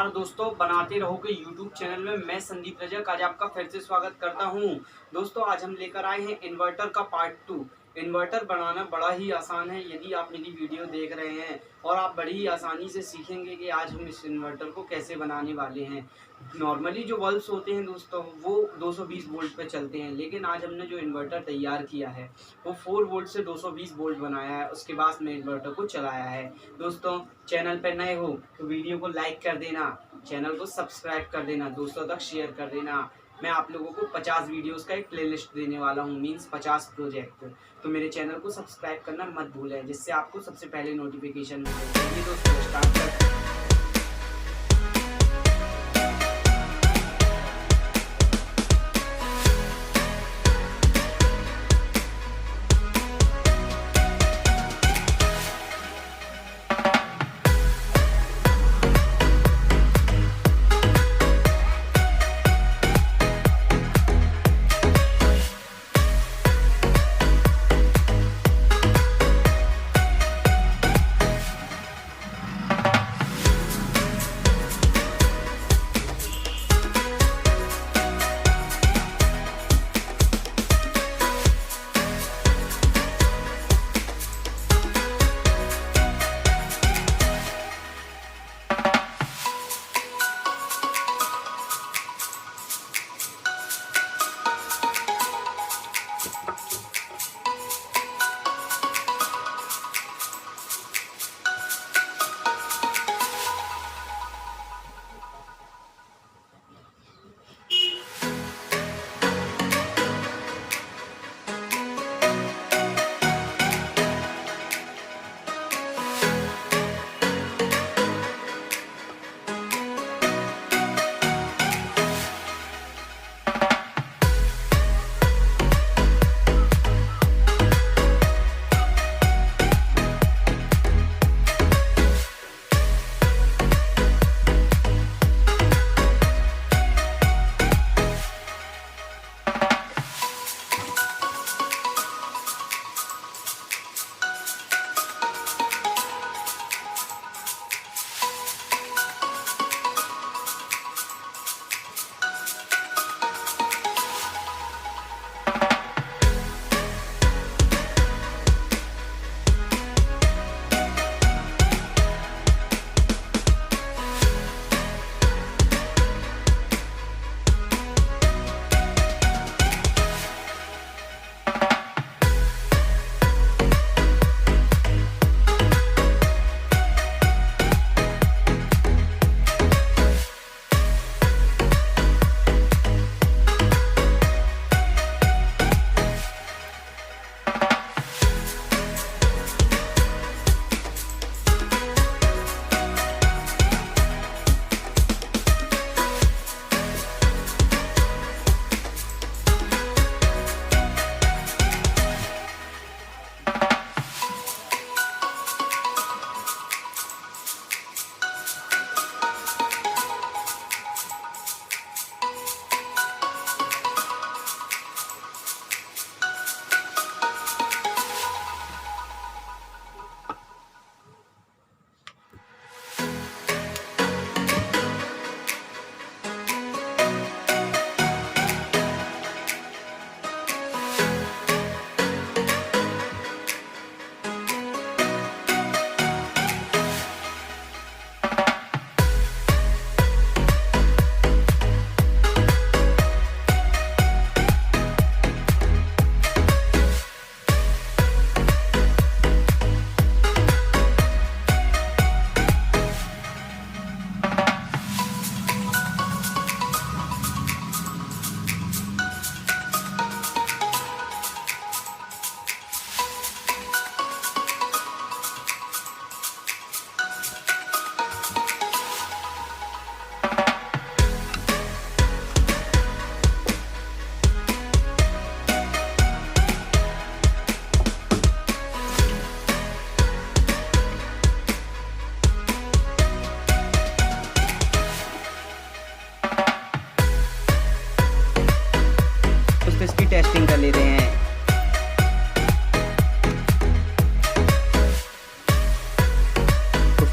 नमस्कार दोस्तों, बनाते रहोगे यूट्यूब चैनल में मैं संदीप रजक आज आपका फिर से स्वागत करता हूं। दोस्तों आज हम लेकर आए हैं इन्वर्टर का पार्ट 2। इन्वर्टर बनाना बड़ा ही आसान है। यदि आप मेरी वीडियो देख रहे हैं और आप बड़ी ही आसानी से सीखेंगे कि आज हम इस इन्वर्टर को कैसे बनाने वाले हैं। नॉर्मली जो बल्ब्स होते हैं दोस्तों वो 220 वोल्ट पे चलते हैं, लेकिन आज हमने जो इन्वर्टर तैयार किया है वो 4 वोल्ट से 220 वोल्ट बनाया है। उसके बाद में इन्वर्टर को चलाया है। दोस्तों चैनल पर नए हो तो वीडियो को लाइक कर देना, चैनल को सब्सक्राइब कर देना, दोस्तों तक शेयर कर देना। मैं आप लोगों को 50 वीडियोस का एक प्लेलिस्ट देने वाला हूँ, मींस 50 प्रोजेक्ट। तो मेरे चैनल को सब्सक्राइब करना मत भूलें, जिससे आपको सबसे पहले नोटिफिकेशन मिले। चलिए दोस्तों स्टार्ट करते हैं।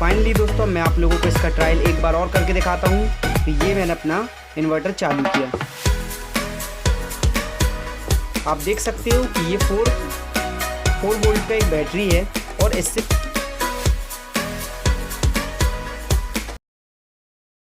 फाइनली दोस्तों मैं आप लोगों को इसका ट्रायल एक बार और करके दिखाता हूँ। तो ये मैंने अपना इन्वर्टर चालू किया। आप देख सकते हो कि ये 4 वोल्ट का एक बैटरी है और इससे